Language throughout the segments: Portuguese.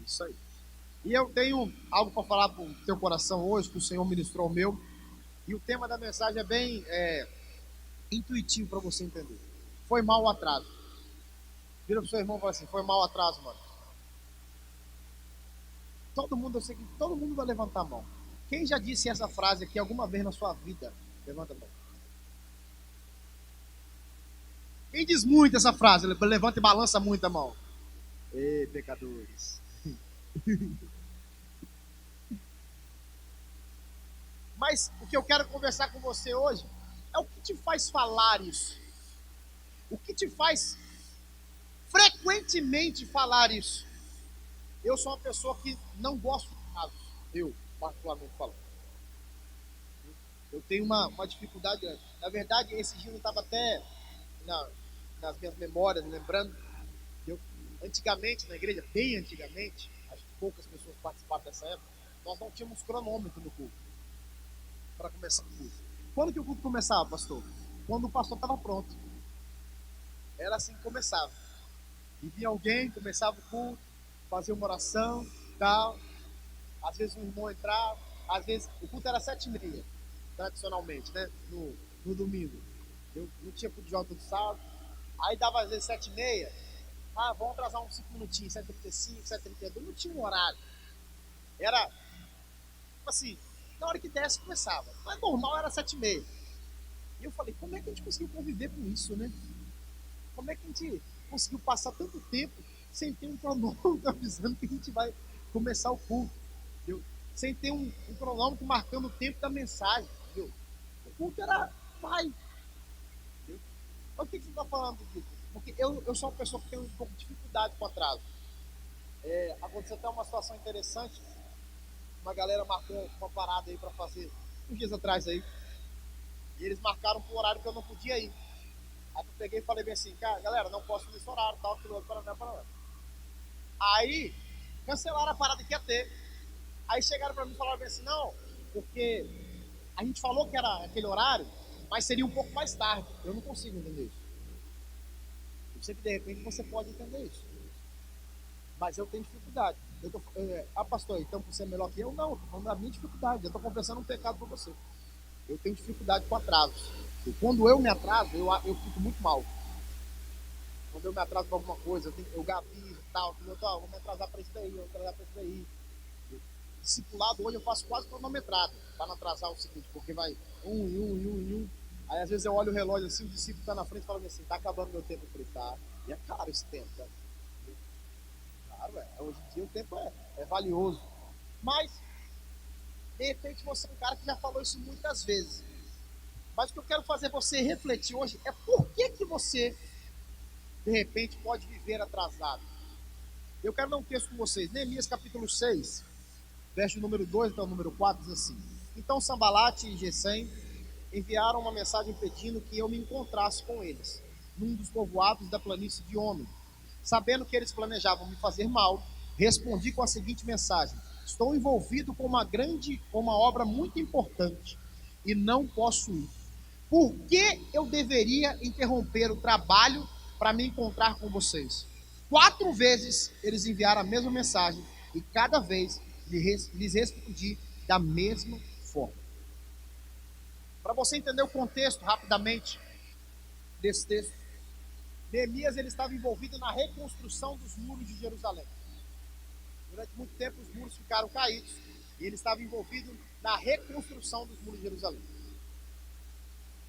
Isso aí. E eu tenho algo para falar para o teu coração hoje, que o Senhor ministrou o meu. E o tema da mensagem é bem intuitivo para você entender. Foi mal o atraso. Vira pro seu irmão e fala assim: foi mal o atraso, mano. Todo mundo, eu sei que todo mundo vai levantar a mão. Quem já disse essa frase aqui alguma vez na sua vida? Levanta a mão. Quem diz muito essa frase? Levanta e balança muito a mão. Ei, pecadores. Mas o que eu quero conversar com você hoje é o que te faz falar isso. O que te faz frequentemente falar isso. Eu sou uma pessoa que não gosto de casos. Eu, particularmente falando. Eu tenho uma dificuldade grande. Na verdade, esse dia eu estava até nas minhas memórias, lembrando. Eu, antigamente, na igreja, bem antigamente, acho que poucas pessoas participaram dessa época, nós não tínhamos cronômetro no culto para começar o culto. Quando que o culto começava, pastor? Quando o pastor estava pronto. Era assim que começava. E vinha alguém, começava o culto, fazia uma oração, tal. Às vezes um irmão entrava, às vezes o culto era 7h30, tradicionalmente, né? No domingo. Eu não tinha culto de jovem todo sábado. Aí dava às vezes 7h30. Ah, vamos atrasar uns 5 minutinhos, 7h35, 7h32. Não tinha um horário. Era, tipo assim, na hora que desse começava. Mas normal era 7h30. E eu falei, como é que a gente conseguiu conviver com isso, né? Como é que a gente conseguiu passar tanto tempo sem ter um cronômetro avisando que a gente vai começar o culto? Entendeu? Sem ter um cronômetro marcando o tempo da mensagem. Entendeu? O culto era vai. Entendeu? Mas o que você está falando disso? Porque eu sou uma pessoa que tem um pouco de dificuldade com atraso. Aconteceu até uma situação interessante. Uma galera marcou uma parada aí para fazer uns dias atrás aí. E eles marcaram para um horário que eu não podia ir. Aí eu peguei e falei bem assim, cara, galera, não posso nesse horário, tal, aquilo, Paraná. Aí, cancelaram a parada que ia ter. Aí chegaram pra mim e falaram bem assim, não, porque a gente falou que era aquele horário, mas seria um pouco mais tarde. Eu não consigo entender isso. Eu sei que de repente você pode entender isso. Mas eu tenho dificuldade. Pastor, então você é melhor que eu? Não, eu tô falando da minha dificuldade. Eu tô confessando um pecado pra você. Eu tenho dificuldade com atrasos. E quando eu me atraso, eu fico muito mal. Quando eu me atraso para alguma coisa, eu gabizo e tal, vou me atrasar para isso daí, vou me atrasar para isso daí. Discipulado hoje eu faço quase cronometrado, para não atrasar o seguinte, porque vai um. Aí às vezes eu olho o relógio assim, o discípulo está na frente e fala assim, tá acabando meu tempo. Eu falei, tá, e é caro esse tempo, tá? Claro, hoje em dia o tempo é valioso. Mas, de repente você é um cara que já falou isso muitas vezes. Mas o que eu quero fazer você refletir hoje é por que você de repente pode viver atrasado. Eu quero ler um texto com vocês, Neemias capítulo 6, verso número 2 até o número 4, diz assim: Então Sambalate e Gesem enviaram uma mensagem pedindo que eu me encontrasse com eles, num dos povoados da planície de Ono. Sabendo que eles planejavam me fazer mal, respondi com a seguinte mensagem: Estou envolvido com uma obra muito importante e não posso ir. Por que eu deveria interromper o trabalho para me encontrar com vocês? 4 vezes eles enviaram a mesma mensagem e cada vez lhes respondi da mesma forma. Para você entender o contexto rapidamente desse texto, Neemias ele estava envolvido na reconstrução dos muros de Jerusalém. Durante muito tempo os muros ficaram caídos e ele estava envolvido na reconstrução dos muros de Jerusalém.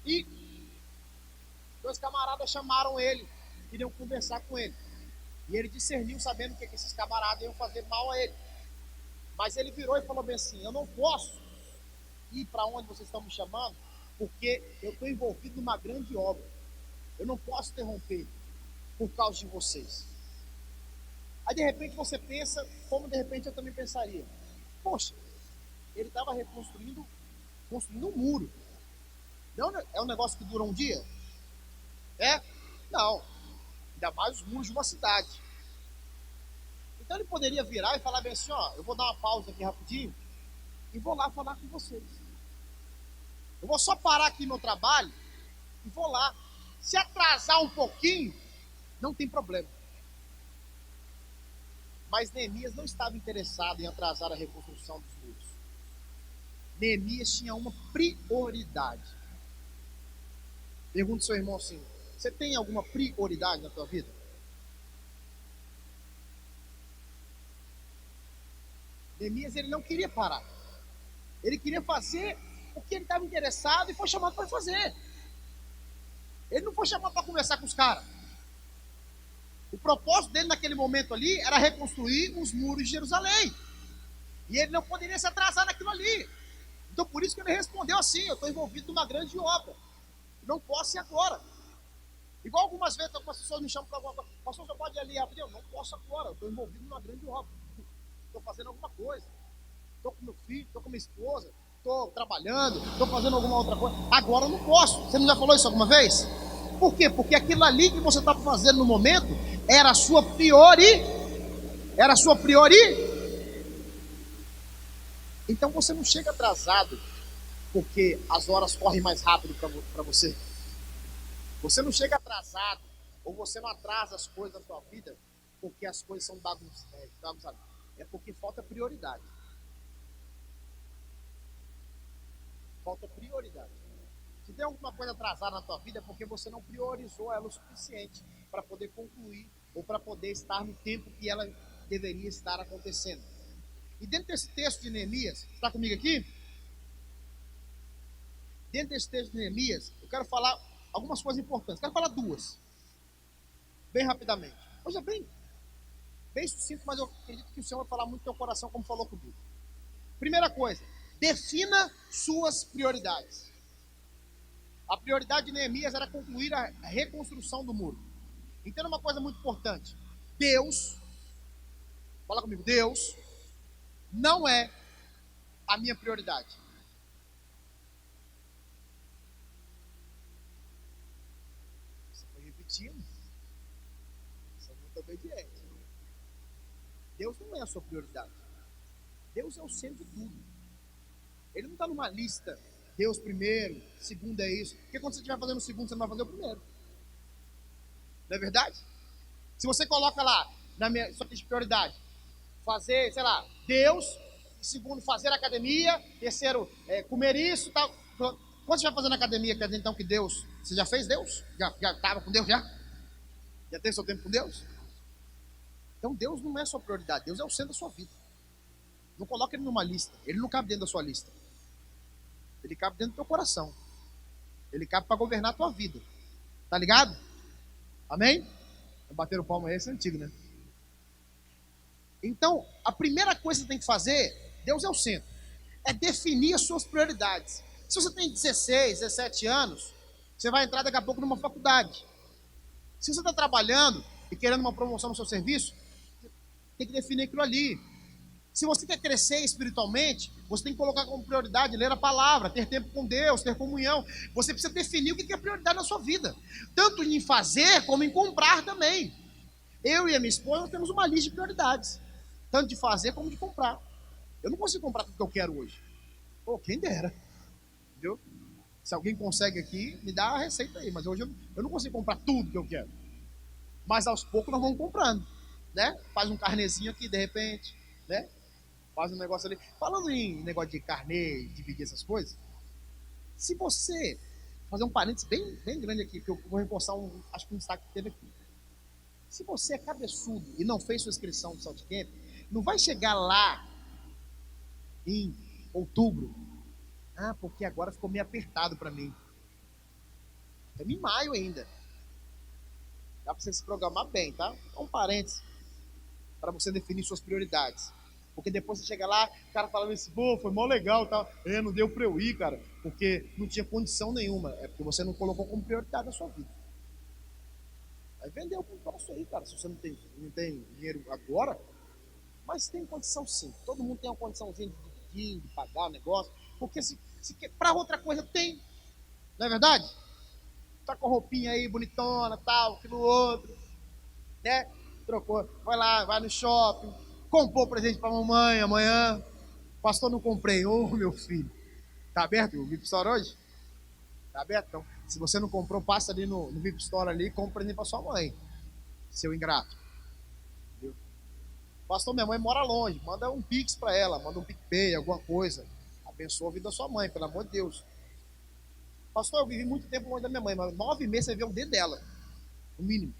E 2 camaradas chamaram ele, queriam conversar com ele. E ele discerniu, sabendo que esses camaradas iam fazer mal a ele. Mas ele virou e falou bem assim: eu não posso ir para onde vocês estão me chamando, porque eu estou envolvido numa grande obra. Eu não posso interromper por causa de vocês. Aí de repente você pensa, como de repente eu também pensaria: poxa, ele estava construindo um muro. Não é um negócio que dura um dia? Não. Ainda mais os muros de uma cidade. Então ele poderia virar e falar bem assim: ó, eu vou dar uma pausa aqui rapidinho e vou lá falar com vocês. Eu vou só parar aqui meu trabalho e vou lá. Se atrasar um pouquinho, não tem problema. Mas Neemias não estava interessado em atrasar a reconstrução dos muros. Neemias tinha uma prioridade. Pergunta ao seu irmão assim: você tem alguma prioridade na tua vida? Neemias, ele não queria parar. Ele queria fazer o que ele estava interessado e foi chamado para fazer. Ele não foi chamado para conversar com os caras. O propósito dele naquele momento ali era reconstruir os muros de Jerusalém. E ele não poderia se atrasar naquilo ali. Então por isso que ele respondeu assim: eu estou envolvido numa grande obra. Não posso ir agora. Igual algumas vezes algumas pessoas me chamam para alguma coisa. Pastor, você pode ir ali rapidinho? Eu não posso agora, eu estou envolvido numa grande obra. Estou fazendo alguma coisa. Estou com meu filho, estou com minha esposa, estou trabalhando, estou fazendo alguma outra coisa. Agora eu não posso. Você não já falou isso alguma vez? Por quê? Porque aquilo ali que você estava fazendo no momento era a sua Era a sua Então você não chega atrasado porque as horas correm mais rápido para você. Você não chega atrasado, ou você não atrasa as coisas da sua vida porque as coisas são bagunçadas. É porque falta prioridade. Falta prioridade. Se tem alguma coisa atrasada na tua vida é porque você não priorizou ela o suficiente para poder concluir ou para poder estar no tempo que ela deveria estar acontecendo. E dentro desse texto de Neemias, está comigo aqui? Dentro desse texto de Neemias, eu quero falar algumas coisas importantes. Quero falar duas, bem rapidamente. Hoje é bem sucinto, mas eu acredito que o Senhor vai falar muito no teu coração, como falou comigo. Primeira coisa, defina suas prioridades. A prioridade de Neemias era concluir a reconstrução do muro. Entenda uma coisa muito importante. Deus, fala comigo, Deus não é a minha prioridade. Você foi repetindo. Você é muito obediente. Deus não é a sua prioridade. Deus é o centro de tudo. Ele não está numa lista. Deus primeiro, segundo é isso. Porque quando você estiver fazendo o segundo, você não vai fazer o primeiro. Não é verdade? Se você coloca lá, na minha sua lista de prioridade, fazer, sei lá, Deus, segundo, fazer academia, terceiro, comer isso, tal. Quando você vai fazendo academia, quer dizer então que Deus, você já fez Deus? Já estava com Deus já? Já tem seu tempo com Deus? Então Deus não é a sua prioridade, Deus é o centro da sua vida. Não coloca ele numa lista, ele não cabe dentro da sua lista. Ele cabe dentro do teu coração. Ele cabe para governar a tua vida. Tá ligado? Amém? Bater o palmo aí, esse é antigo, né? Então, a primeira coisa que você tem que fazer, Deus é o centro, é definir as suas prioridades. Se você tem 16, 17 anos, você vai entrar daqui a pouco numa faculdade. Se você está trabalhando e querendo uma promoção no seu serviço, tem que definir aquilo ali. Se você quer crescer espiritualmente, você tem que colocar como prioridade ler a palavra, ter tempo com Deus, ter comunhão. Você precisa definir o que é prioridade na sua vida, tanto em fazer como em comprar também. Eu e a minha esposa nós temos uma lista de prioridades, tanto de fazer como de comprar. Eu não consigo comprar tudo que eu quero hoje. Pô, quem dera. Entendeu? Se alguém consegue aqui, me dá a receita aí. Mas hoje eu não consigo comprar tudo que eu quero. Mas aos poucos nós vamos comprando, né? Faz um carnezinho aqui, de repente, né? Faz um negócio ali. Falando em negócio de carnê, dividir essas coisas, se você fazer um parênteses bem grande aqui, que eu vou reforçar acho que um destaque que teve aqui. Se você é cabeçudo e não fez sua inscrição no Salt Camp, não vai chegar lá em outubro. Ah, porque agora ficou meio apertado para mim. Estamos em maio ainda. Dá para você se programar bem, tá? Um parênteses para você definir suas prioridades. Porque depois você chega lá, o cara falando assim, pô, foi mó legal, tal. Não deu para eu ir, cara, porque não tinha condição nenhuma. É porque você não colocou como prioridade na sua vida. Aí vendeu o negócio aí, cara. Se você não tem dinheiro agora, mas tem condição sim. Todo mundo tem uma condiçãozinha de dividir, de pagar o negócio. Porque se para outra coisa tem. Não é verdade? Tá com roupinha aí, bonitona, tal, aquilo outro. Né? Trocou. Vai lá, vai no shopping. Comprou presente para mamãe amanhã. Pastor, não comprei. Ô, meu filho. Tá aberto o VIP Store hoje? Tá aberto? Então, Se você não comprou, passa ali no VIP Store ali e compra presente para sua mãe, seu ingrato. Entendeu? Pastor, minha mãe mora longe, manda um Pix para ela, manda um PicPay, alguma coisa. Abençoa a vida da sua mãe, pelo amor de Deus. Pastor, eu vivi muito tempo longe da minha mãe, mas 9 meses você vê o dedo dela, no mínimo.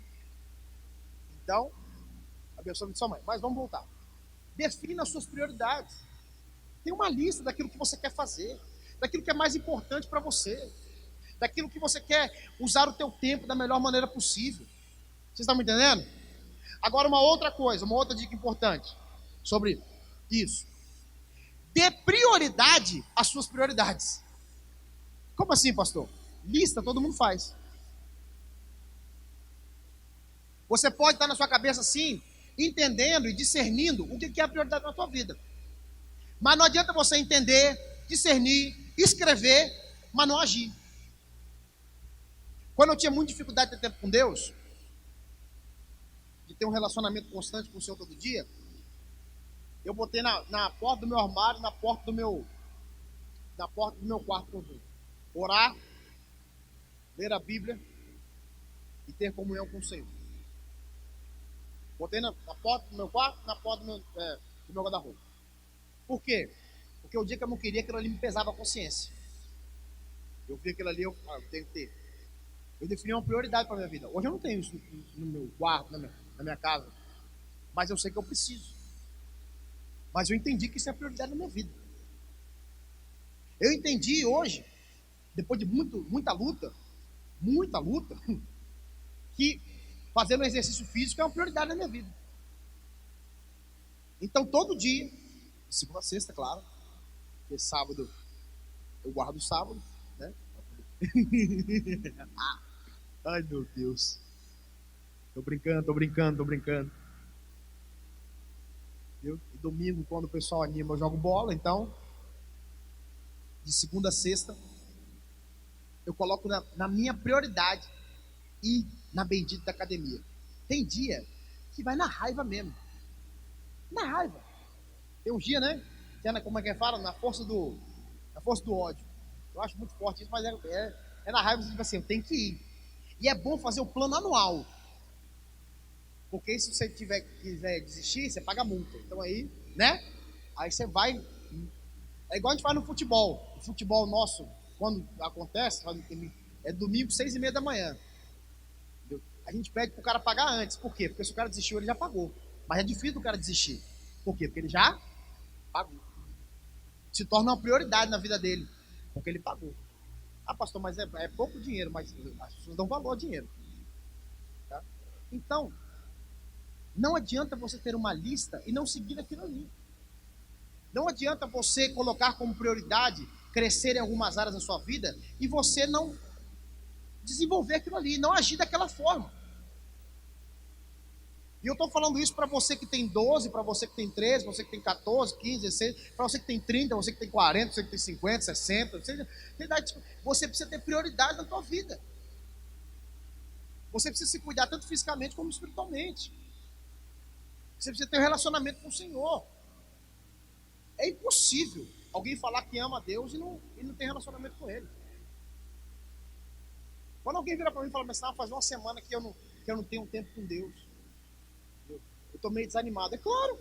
Então, abençoa a vida da sua mãe. Mas vamos voltar. Defina as suas prioridades. Tem uma lista daquilo que você quer fazer, daquilo que é mais importante para você, daquilo que você quer usar o teu tempo da melhor maneira possível. Vocês estão me entendendo? Agora uma outra coisa, uma outra dica importante sobre isso. Dê prioridade às suas prioridades. Como assim, pastor? Lista todo mundo faz. Você pode estar na sua cabeça assim, entendendo e discernindo o que é a prioridade na tua vida. Mas não adianta você entender, discernir, escrever, mas não agir. Quando eu tinha muita dificuldade de ter tempo com Deus, de ter um relacionamento constante com o Senhor todo dia, eu botei na porta do meu armário, na porta do meu quarto conjunto. Orar, ler a Bíblia e ter comunhão com o Senhor. Botei na porta do meu quarto, na porta do meu guarda-roupa. Por quê? Porque o dia que eu não queria, aquilo ali me pesava a consciência. Eu vi aquilo ali, eu tenho que ter. Eu defini uma prioridade para a minha vida. Hoje eu não tenho isso no meu quarto, na minha casa. Mas eu sei que eu preciso. Mas eu entendi que isso é a prioridade da minha vida. Eu entendi hoje, depois de muita luta, que fazer um exercício físico é uma prioridade na minha vida. Então todo dia, de segunda a sexta, claro, porque sábado eu guardo o sábado, né? Ai, meu Deus. Tô brincando. Viu? E domingo, quando o pessoal anima, eu jogo bola. Então, de segunda a sexta, eu coloco na minha prioridade ir na bendita da academia. Tem dia que vai na raiva mesmo. Na raiva. Tem um dia, né? Como é que fala? Na força do ódio. Eu acho muito forte isso, mas é na raiva, você diz assim, eu tenho que ir. E é bom fazer o plano anual. Porque se você quiser desistir, você paga multa. Então aí, né? Aí você vai. É igual a gente faz no futebol. O futebol nosso, quando acontece, é domingo, 6:30 da manhã. Entendeu? A gente pede pro cara pagar antes. Por quê? Porque se o cara desistiu, ele já pagou. Mas é difícil do cara desistir. Por quê? Porque ele já pagou. Se torna uma prioridade na vida dele. Porque ele pagou. Ah, pastor, mas é pouco dinheiro, mas as pessoas dão valor ao dinheiro. Tá? Então, não adianta você ter uma lista e não seguir aquilo ali. Não adianta você colocar como prioridade crescer em algumas áreas da sua vida e você não desenvolver aquilo ali, não agir daquela forma. E eu estou falando isso para você que tem 12, para você que tem 13, para você que tem 14, 15, 16, para você que tem 30, você que tem 40, você que tem 50, 60, você precisa ter prioridade na sua vida. Você precisa se cuidar tanto fisicamente como espiritualmente. Você precisa ter um relacionamento com o Senhor. É impossível alguém falar que ama a Deus e não tem relacionamento com Ele. Quando alguém vira para mim e fala, mas faz uma semana que eu não tenho tempo com Deus. Eu estou meio desanimado. É claro.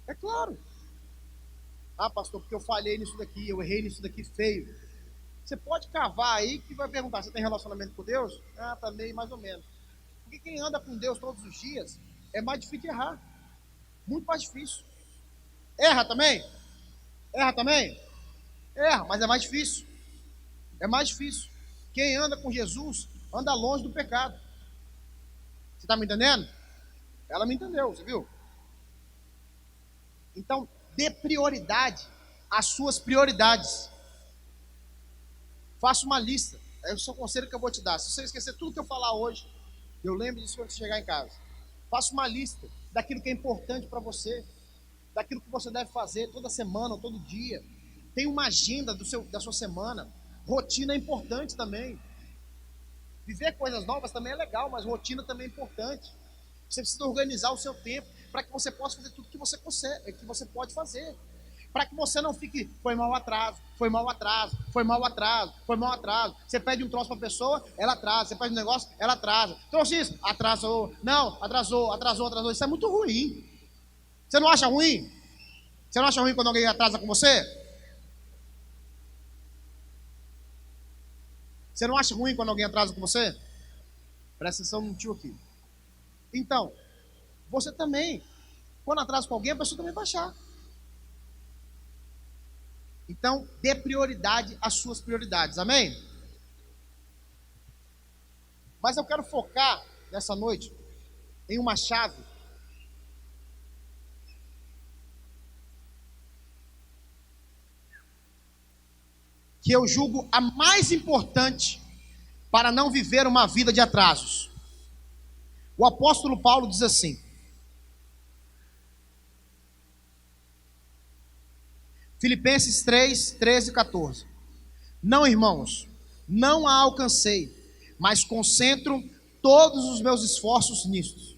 É claro. Ah, pastor, porque eu falhei nisso daqui, eu errei nisso daqui feio. Você pode cavar aí que vai perguntar, você tem relacionamento com Deus? Ah, tá meio mais ou menos. Porque quem anda com Deus todos os dias é mais difícil de errar. Muito mais difícil. Erra também? Erra também? Erra, mas é mais difícil. É mais difícil. Quem anda com Jesus anda longe do pecado. Você está me entendendo? Ela me entendeu, você viu? Então, dê prioridade às suas prioridades. Faça uma lista. É o seu conselho que eu vou te dar. Se você esquecer tudo que eu falar hoje, eu lembro disso quando você chegar em casa. Faça uma lista daquilo que é importante para você, daquilo que você deve fazer toda semana ou todo dia. Tem uma agenda da sua semana. Rotina é importante também. Viver coisas novas também é legal, mas rotina também é importante. Você precisa organizar o seu tempo para que você possa fazer tudo que você consegue, que você pode fazer. para que você não fique, foi mal atraso, foi mal atraso, foi mal atraso, foi mal atraso. Você pede um troço para a pessoa, ela atrasa. Você pede um negócio, ela atrasa. Trouxe isso, atrasou. Não, atrasou. Isso é muito ruim. Você não acha ruim? Você não acha ruim quando alguém atrasa com você? Você não acha ruim quando alguém atrasa com você? Presta atenção no tio aqui. Então, você também, quando atrasa com alguém, a pessoa também vai achar. Então, dê prioridade às suas prioridades, amém? Mas eu quero focar nessa noite em uma chave que eu julgo a mais importante para não viver uma vida de atrasos. O apóstolo Paulo diz assim: Filipenses 3, 13 e 14. Não, irmãos, não a alcancei, mas concentro todos os meus esforços nisto,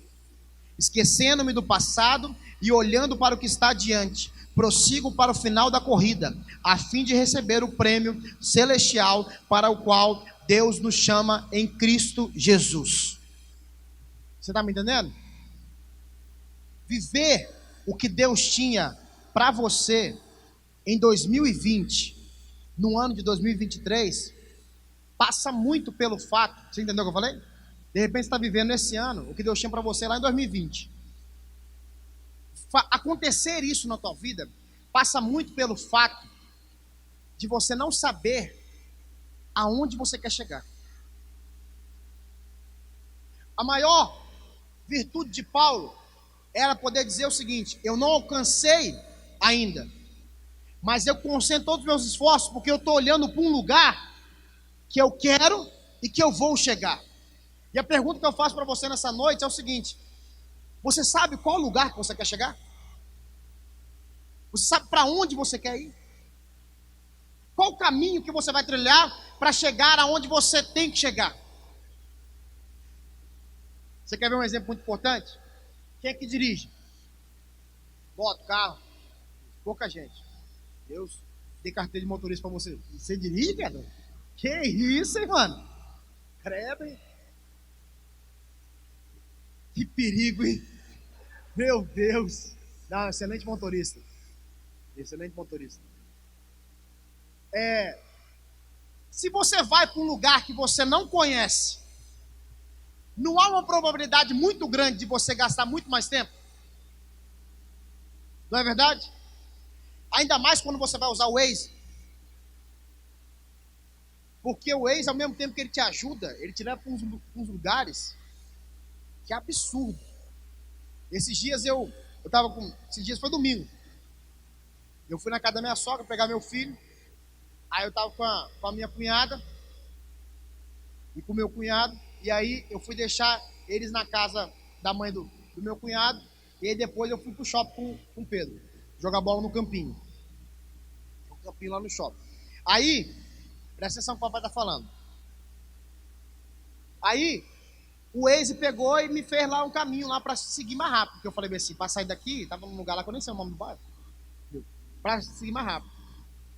esquecendo-me do passado e olhando para o que está adiante, prossigo para o final da corrida, a fim de receber o prêmio celestial para o qual Deus nos chama em Cristo Jesus. Você está me entendendo? Viver o que Deus tinha para você em 2020, no ano de 2023, passa muito pelo fato, você entendeu o que eu falei? De repente você está vivendo esse ano o que Deus tinha para você lá em 2020. Acontecer isso na tua vida passa muito pelo fato de você não saber aonde você quer chegar. A maior virtude de Paulo era poder dizer o seguinte: eu não alcancei ainda, mas eu concentro todos os meus esforços porque eu estou olhando para um lugar que eu quero e que eu vou chegar. E a pergunta que eu faço para você nessa noite é o seguinte: você sabe qual lugar que você quer chegar? Você sabe para onde você quer ir? Qual o caminho que você vai trilhar para chegar aonde você tem que chegar? Você quer ver um exemplo muito importante? Quem é que dirige? Bota o carro. Pouca gente. Deus dê carteira de motorista para você. Você dirige, cara? Que isso, hein, mano? Credo, hein? Que perigo, hein? Meu Deus. Não, excelente motorista. Excelente motorista. Se você vai para um lugar que você não conhece, não há uma probabilidade muito grande de você gastar muito mais tempo? Não é verdade? Ainda mais quando você vai usar o Waze. Porque o Waze, ao mesmo tempo que ele te ajuda, ele te leva para uns lugares que é absurdo. Esses dias esses dias foi domingo. Eu fui na casa da minha sogra pegar meu filho. Aí eu tava com a minha cunhada e com o meu cunhado. E aí eu fui deixar eles na casa da mãe do meu cunhado. E aí depois eu fui pro shopping com o Pedro, jogar bola no campinho. Um campinho lá no shopping. Aí, presta atenção no que o papai tá falando. Aí, o Waze pegou e me fez lá um caminho lá para seguir mais rápido. Porque eu falei assim, para sair daqui, tava num lugar lá que eu nem sei o nome do bairro, para seguir mais rápido.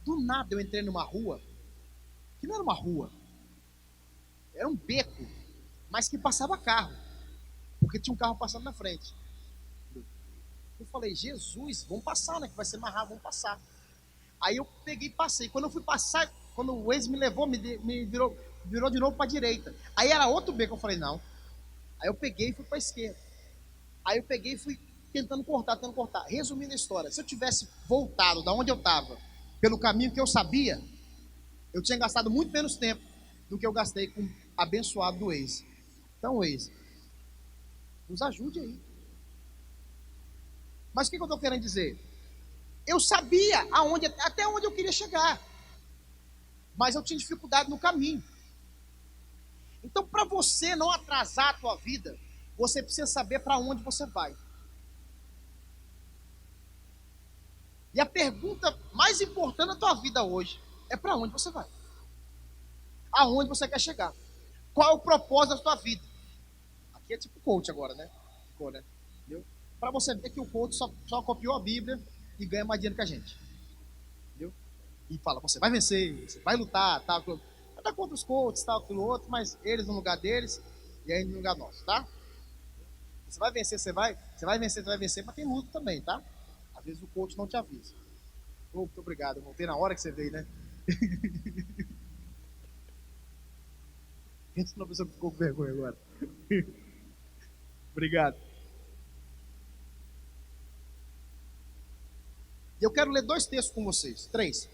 Do nada eu entrei numa rua, que não era uma rua, era um beco, mas que passava carro, porque tinha um carro passando na frente. Eu falei, Jesus, vamos passar, né? Que vai ser mais rápido, vamos passar. Aí eu peguei e passei. Quando eu fui passar, quando o Waze me levou, me virou de novo para a direita. Aí era outro beco, eu falei, não. Aí eu peguei e fui para a esquerda. Aí eu peguei e fui tentando cortar. Resumindo a história, se eu tivesse voltado da onde eu estava, pelo caminho que eu sabia, eu tinha gastado muito menos tempo do que eu gastei com o abençoado do Waze. Então, Waze, nos ajude aí. Mas o que eu estou querendo dizer? Eu sabia até onde eu queria chegar, mas eu tinha dificuldade no caminho. Então, para você não atrasar a tua vida, você precisa saber para onde você vai. E a pergunta mais importante da tua vida hoje é para onde você vai. Aonde você quer chegar. Qual é o propósito da tua vida? Aqui é tipo coach agora, né? Ficou, né? Para você ver que o coach só copiou a Bíblia e ganha mais dinheiro que a gente. E fala, você vai vencer, você vai lutar, tal, vai estar contra os coaches, tal, aquilo outro, mas eles no lugar deles e aí no lugar nosso, tá? Você vai vencer, você vai vencer, você vai vencer, mas tem luta também, tá? Às vezes o coach não te avisa. Oh, muito obrigado, eu voltei na hora que você veio, né? Pensa numa pessoa que ficou com vergonha agora. Obrigado. E eu quero ler 2 textos com vocês, 3.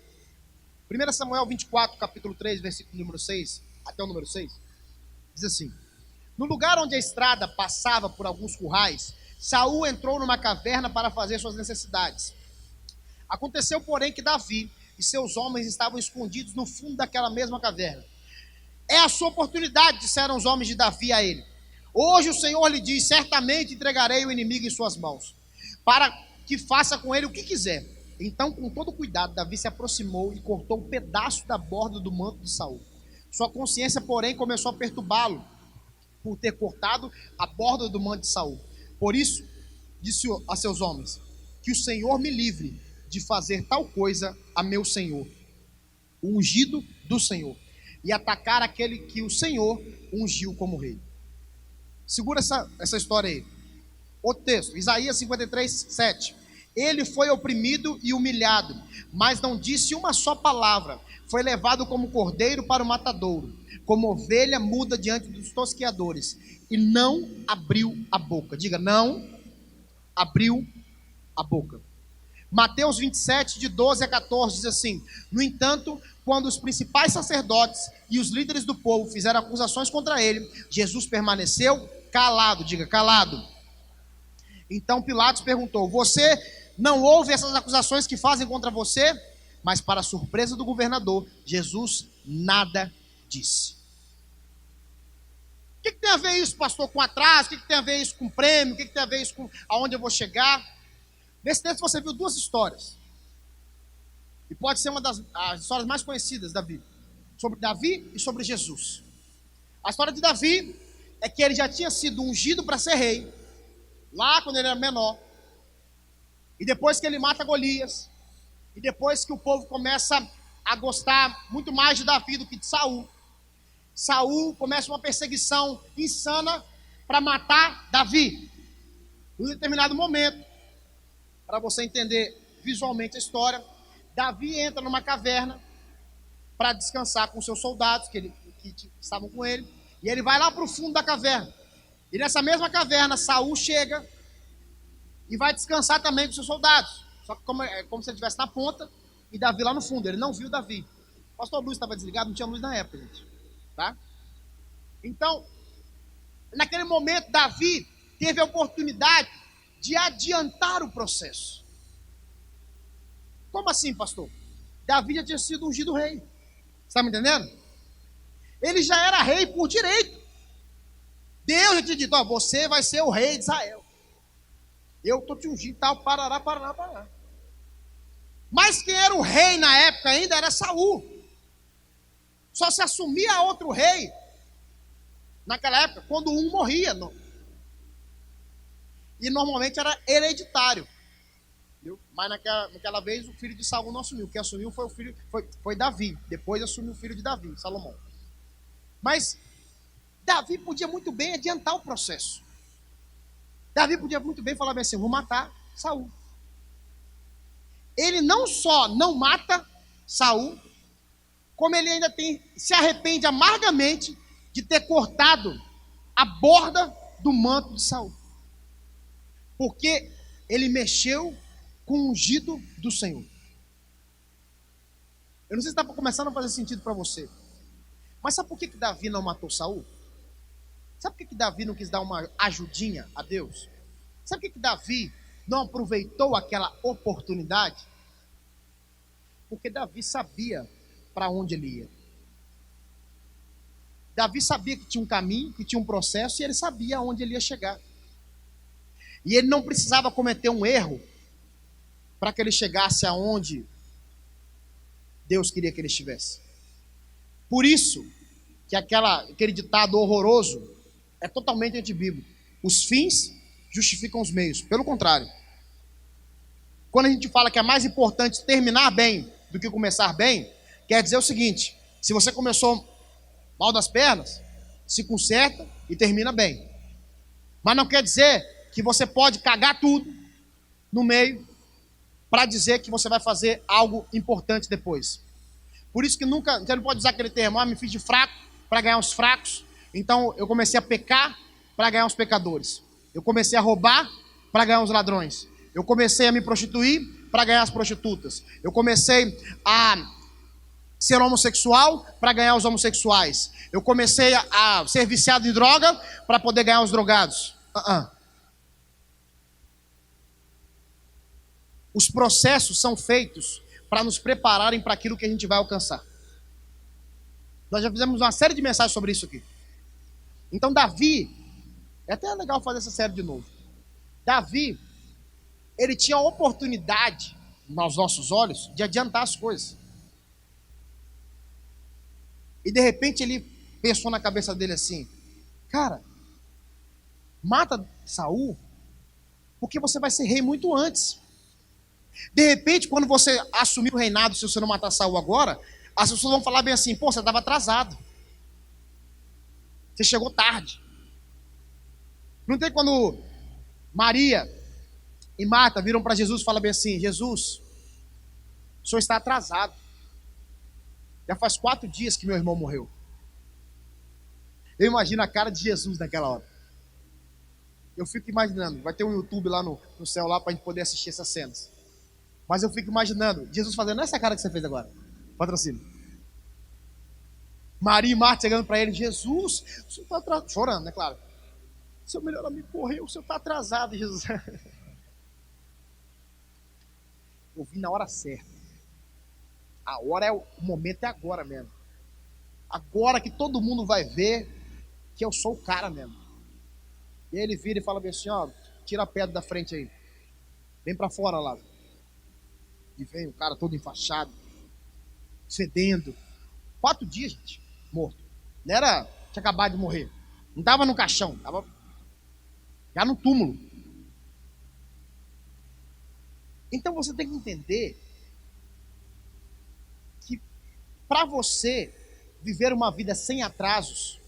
1 Samuel 24, capítulo 3, versículo número 6, até o número 6, diz assim: no lugar onde a estrada passava por alguns currais, Saul entrou numa caverna para fazer suas necessidades. Aconteceu, porém, que Davi e seus homens estavam escondidos no fundo daquela mesma caverna. É a sua oportunidade, disseram os homens de Davi a ele. Hoje o Senhor lhe diz, certamente entregarei o inimigo em suas mãos, para que faça com ele o que quiser. Então, com todo cuidado, Davi se aproximou e cortou um pedaço da borda do manto de Saul. Sua consciência, porém, começou a perturbá-lo, por ter cortado a borda do manto de Saul. Por isso, disse a seus homens, que o Senhor me livre de fazer tal coisa a meu Senhor, o ungido do Senhor, e atacar aquele que o Senhor ungiu como rei. Segura essa história aí. Outro texto, Isaías 53, 7. Ele foi oprimido e humilhado, mas não disse uma só palavra. Foi levado como cordeiro para o matadouro, como ovelha muda diante dos tosqueadores, e não abriu a boca. Diga, não abriu a boca. Mateus 27, de 12 a 14, diz assim: no entanto, quando os principais sacerdotes e os líderes do povo fizeram acusações contra ele, Jesus permaneceu calado. Diga, calado. Então Pilatos perguntou: você não ouve essas acusações que fazem contra você? Mas, para a surpresa do governador, Jesus nada disse. O que tem a ver isso, pastor, com atraso? O que tem a ver isso com prêmio? O que tem a ver isso com aonde eu vou chegar? Nesse texto você viu 2 histórias. E pode ser uma das histórias mais conhecidas da Bíblia. Sobre Davi e sobre Jesus. A história de Davi é que ele já tinha sido ungido para ser rei, lá quando ele era menor. E depois que ele mata Golias, e depois que o povo começa a gostar muito mais de Davi do que de Saul, Saul começa uma perseguição insana para matar Davi. Em um determinado momento, para você entender visualmente a história, Davi entra numa caverna para descansar com seus soldados que estavam com ele, e ele vai lá para o fundo da caverna. E nessa mesma caverna, Saul chega e vai descansar também com seus soldados. Só que como se ele estivesse na ponta e Davi lá no fundo. Ele não viu Davi. O pastor Luiz estava desligado, não tinha luz na época, gente. Tá? Então, naquele momento, Davi teve a oportunidade de adiantar o processo. Como assim, pastor? Davi já tinha sido ungido rei. Você está me entendendo? Ele já era rei por direito. Deus já tinha dito: ó, você vai ser o rei de Israel. Eu estou te ungindo, tal, parará. Mas quem era o rei na época ainda era Saul. Só se assumia outro rei naquela época quando um morria. Não. E normalmente era hereditário. Entendeu? Mas naquela vez o filho de Saul não assumiu. Quem assumiu foi Davi. Depois assumiu o filho de Davi, Salomão. Mas Davi podia muito bem adiantar o processo. Davi podia muito bem falar bem assim: vou matar Saul. Ele não só não mata Saul, como ele ainda se arrepende amargamente de ter cortado a borda do manto de Saul. Porque ele mexeu com o ungido do Senhor. Eu não sei se está começando a fazer sentido para você. Mas sabe por que Davi não matou Saul? Sabe por que Davi não quis dar uma ajudinha a Deus? Sabe por que Davi não aproveitou aquela oportunidade? Porque Davi sabia para onde ele ia. Davi sabia que tinha um caminho, que tinha um processo, e ele sabia aonde ele ia chegar. E ele não precisava cometer um erro para que ele chegasse aonde Deus queria que ele estivesse. Por isso que aquele ditado horroroso é totalmente antibíblico. Os fins justificam os meios. Pelo contrário, quando a gente fala que é mais importante terminar bem do que começar bem, quer dizer o seguinte: se você começou mal das pernas, se conserta e termina bem. Mas não quer dizer que você pode cagar tudo no meio para dizer que você vai fazer algo importante depois. Por isso que nunca, você não pode usar aquele termo, me fiz de fraco para ganhar os fracos. Então eu comecei a pecar para ganhar os pecadores. Eu comecei a roubar para ganhar os ladrões. Eu comecei a me prostituir para ganhar as prostitutas. Eu comecei a ser homossexual para ganhar os homossexuais. Eu comecei a ser viciado em droga para poder ganhar os drogados. Os processos são feitos para nos prepararem para aquilo que a gente vai alcançar. Nós já fizemos uma série de mensagens sobre isso aqui. Então Davi, é até legal fazer essa série de novo. Davi, ele tinha a oportunidade, nos nossos olhos, de adiantar as coisas. E de repente ele pensou na cabeça dele assim: cara, mata Saul, porque você vai ser rei muito antes. De repente, quando você assumir o reinado, se você não matar Saul agora, as pessoas vão falar bem assim: pô, você estava atrasado. Você chegou tarde. Não tem quando Maria e Marta viram para Jesus e falam bem assim: Jesus, o senhor está atrasado. Já faz 4 dias que meu irmão morreu. Eu imagino a cara de Jesus naquela hora. Eu fico imaginando, vai ter um YouTube lá no céu lá para a gente poder assistir essas cenas. Mas eu fico imaginando Jesus fazendo essa cara que você fez agora. Patrocínio. Maria e Marta chegando para ele: Jesus, o senhor está atrasado. Chorando, né, claro. Seu melhor amigo morreu, o senhor está atrasado, Jesus. Eu vim na hora certa. A hora o momento é agora mesmo. Agora que todo mundo vai ver que eu sou o cara mesmo. E aí ele vira e fala bem assim: ó, tira a pedra da frente aí. Vem para fora lá. E vem o cara todo enfaixado, fedendo. 4 dias, gente, morto. Não era, tinha acabado de morrer. Não estava no caixão, estava já no túmulo. Então você tem que entender que para você viver uma vida sem atrasos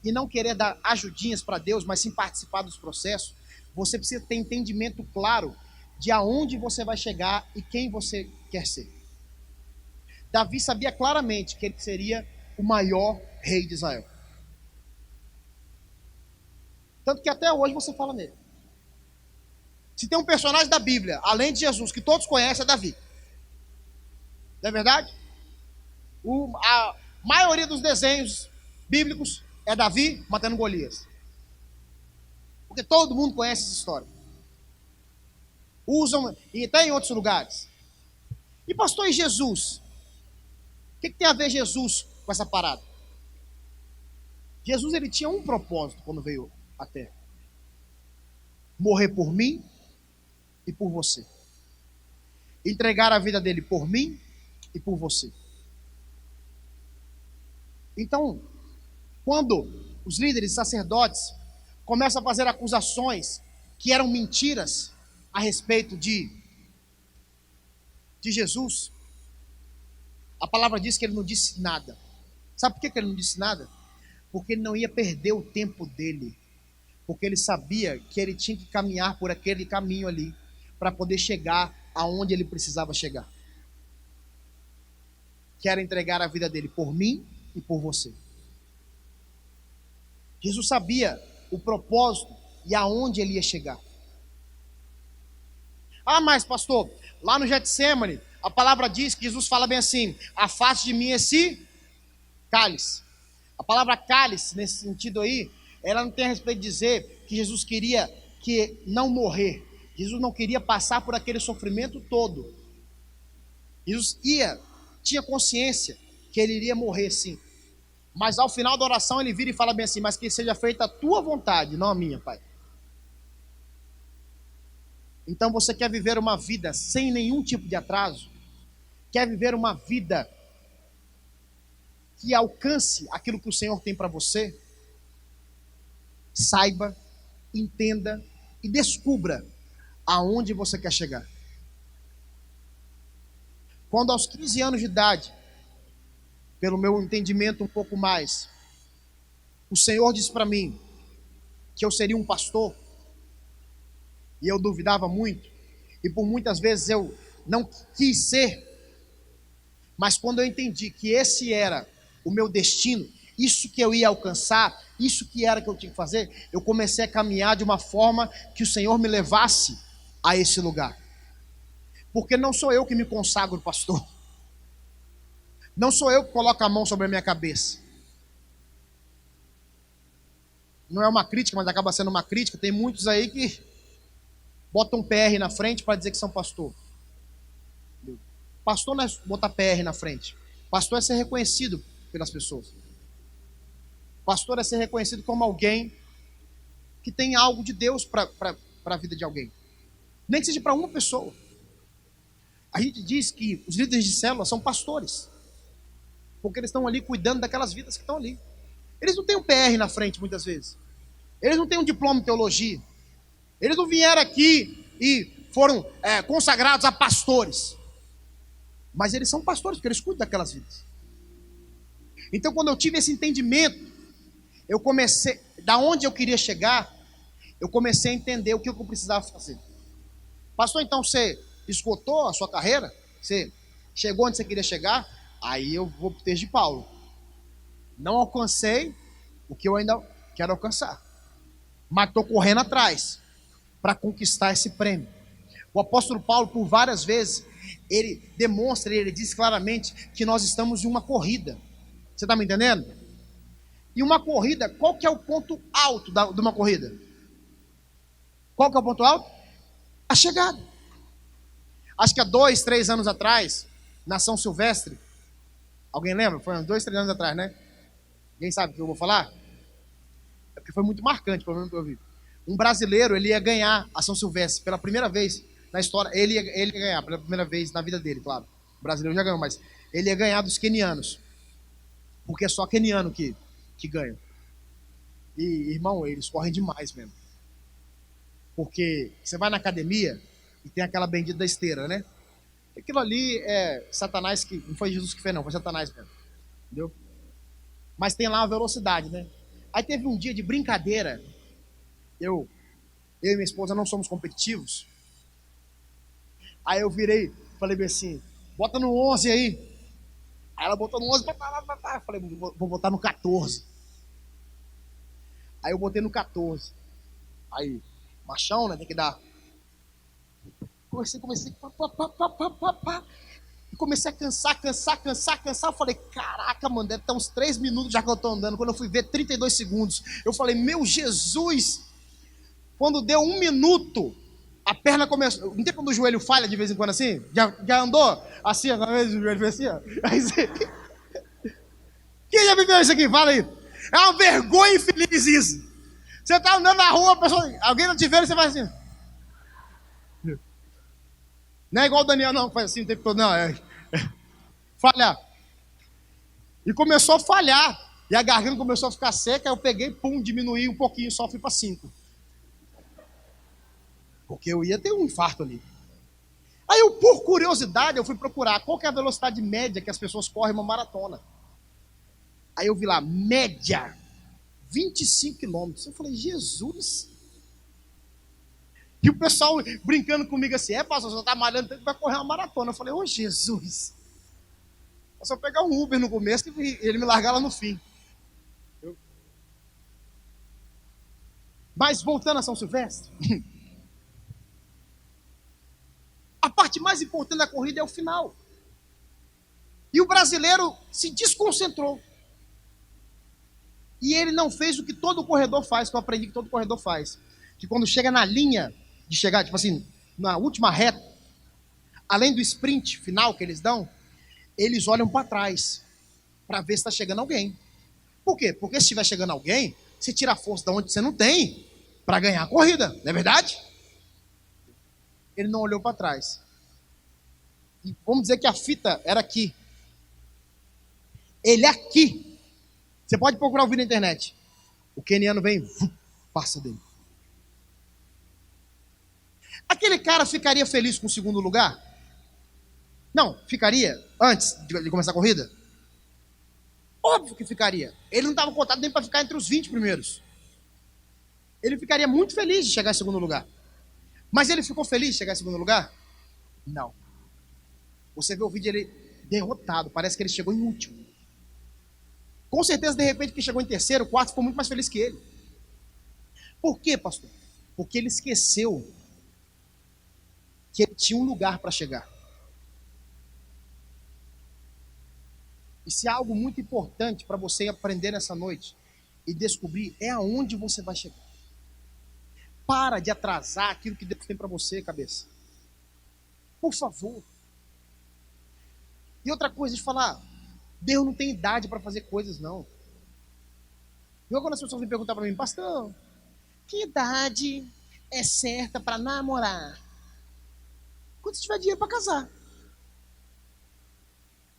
e não querer dar ajudinhas para Deus, mas sim participar dos processos, você precisa ter entendimento claro de aonde você vai chegar e quem você quer ser. Davi sabia claramente que ele seria o maior rei de Israel. Tanto que até hoje você fala nele. Se tem um personagem da Bíblia, além de Jesus, que todos conhecem, é Davi. Não é verdade? A maioria dos desenhos bíblicos é Davi matando Golias. Porque todo mundo conhece essa história. Usam, e até em outros lugares. E pastor, e Jesus? O que tem a ver Jesus com essa parada? Jesus, ele tinha um propósito quando veio à Terra: morrer por mim e por você. Entregar a vida dele por mim e por você. Então, quando os líderes sacerdotes começam a fazer acusações que eram mentiras a respeito de Jesus, a palavra diz que ele não disse nada. Sabe por que ele não disse nada? Porque ele não ia perder o tempo dele. Porque ele sabia que ele tinha que caminhar por aquele caminho ali para poder chegar aonde ele precisava chegar. Que era entregar a vida dele por mim e por você. Jesus sabia o propósito e aonde ele ia chegar. Ah, mas pastor, lá no Getsêmani, a palavra diz que Jesus fala bem assim: afaste de mim esse cálice. A palavra cálice, nesse sentido aí, ela não tem a respeito de dizer que Jesus queria que não morrer. Jesus não queria passar por aquele sofrimento todo. Jesus tinha consciência que ele iria morrer sim. Mas ao final da oração ele vira e fala bem assim: mas que seja feita a tua vontade, não a minha, Pai. Então você quer viver uma vida sem nenhum tipo de atraso? Quer viver uma vida que alcance aquilo que o Senhor tem para você? Saiba, entenda e descubra aonde você quer chegar. Quando aos 15 anos de idade, pelo meu entendimento um pouco mais, o Senhor disse para mim que eu seria um pastor, e eu duvidava muito, e por muitas vezes eu não quis ser, mas quando eu entendi que esse era o meu destino, isso que eu ia alcançar, isso que era que eu tinha que fazer, eu comecei a caminhar de uma forma que o Senhor me levasse a esse lugar. Porque não sou eu que me consagro pastor, não sou eu que coloco a mão sobre a minha cabeça. Não é uma crítica, mas acaba sendo uma crítica. Tem muitos aí que botam um PR na frente para dizer que são pastor. Pastor não é botar PR na frente. Pastor é ser reconhecido pelas pessoas. Pastor é ser reconhecido como alguém que tem algo de Deus para a vida de alguém. Nem que seja para uma pessoa. A gente diz que os líderes de célula são pastores, porque eles estão ali cuidando daquelas vidas que estão ali. Eles não têm um PR na frente muitas vezes. Eles não têm um diploma em teologia. Eles não vieram aqui e foram consagrados a pastores. Mas eles são pastores, porque eles cuidam daquelas vidas. Então, quando eu tive esse entendimento, eu comecei, da onde eu queria chegar, eu comecei a entender o que eu precisava fazer. Pastor, então você esgotou a sua carreira? Você chegou onde você queria chegar? Aí eu vou para o texto de Paulo. Não alcancei o que eu ainda quero alcançar, mas estou correndo atrás para conquistar esse prêmio. O apóstolo Paulo, por várias vezes, ele demonstra, ele diz claramente que nós estamos em uma corrida. Você está me entendendo? E uma corrida, qual que é o ponto alto de uma corrida? Qual que é o ponto alto? A chegada. Acho que há 2, 3 anos atrás, na São Silvestre, alguém lembra? Foi uns 2, 3 anos atrás, né? Ninguém sabe o que eu vou falar? É porque foi muito marcante, pelo menos que eu vi. Um brasileiro, ele ia ganhar a São Silvestre pela primeira vez na história. Ele ia ganhar pela primeira vez na vida dele, claro. O brasileiro já ganhou, mas ele ia ganhar dos quenianos. Porque é só queniano que ganha. E, irmão, eles correm demais mesmo. Porque você vai na academia e tem aquela bendita da esteira, né? Aquilo ali é Satanás que... Não foi Jesus que fez, não. Foi Satanás mesmo. Entendeu? Mas tem lá uma velocidade, né? Aí teve um dia de brincadeira. Eu e minha esposa não somos competitivos. Aí eu virei, falei bem assim, bota no 11 aí. Aí ela botou no 11, eu falei, vou botar no 14. Aí eu botei no 14. Aí, machão, né, tem que dar. Comecei, pá. E comecei a cansar. Eu falei, caraca, mano, deve estar uns 3 minutos já que eu tô andando. Quando eu fui ver, 32 segundos. Eu falei, meu Jesus. Quando deu 1 minuto, a perna começou. Não tem quando o joelho falha de vez em quando assim? Já andou assim, às vezes o joelho fez assim, ó. Aí você... Quem já viveu isso aqui? Fala aí. É uma vergonha infeliz isso. Você tá andando na rua, alguém não te vê, você faz assim. Não é igual o Daniel, não, que faz assim o tempo todo, não. Falhar. E começou a falhar. E a garganta começou a ficar seca, eu peguei, diminuí um pouquinho, só fui para 5. Porque eu ia ter um infarto ali. Aí eu, por curiosidade, eu fui procurar qual que é a velocidade média que as pessoas correm uma maratona. Aí eu vi lá, média, 25 quilômetros. Eu falei, Jesus. E o pessoal brincando comigo assim, pastor, você tá malhando, vai correr uma maratona. Eu falei, ô Jesus. É só pegar um Uber no começo e ele me largar lá no fim. Mas voltando a São Silvestre, a parte mais importante da corrida é o final. E o brasileiro se desconcentrou. E ele não fez o que todo corredor faz, que eu aprendi que todo corredor faz. Que quando chega na linha de chegar, tipo assim, na última reta, além do sprint final que eles dão, eles olham para trás para ver se está chegando alguém. Por quê? Porque se estiver chegando alguém, você tira a força de onde você não tem para ganhar a corrida, não é verdade? Ele não olhou para trás. E vamos dizer que a fita era aqui. Ele aqui. Você pode procurar o vídeo na internet. O queniano vem, passa dele. Aquele cara ficaria feliz com o segundo lugar? Não, ficaria antes de começar a corrida? Óbvio que ficaria. Ele não estava cotado nem para ficar entre os 20 primeiros. Ele ficaria muito feliz de chegar em segundo lugar. Mas ele ficou feliz de chegar em segundo lugar? Não. Você vê o vídeo dele derrotado, parece que ele chegou em último. Com certeza, de repente, que chegou em terceiro, quarto, ficou muito mais feliz que ele. Por quê, pastor? Porque ele esqueceu que ele tinha um lugar para chegar. E se há algo muito importante para você aprender nessa noite e descobrir, é aonde você vai chegar. Para de atrasar aquilo que Deus tem para você, cabeça. Por favor. E outra coisa, de falar, Deus não tem idade para fazer coisas, não. Igual quando as pessoas me perguntam para mim, pastor, que idade é certa para namorar? Quando você tiver dinheiro para casar.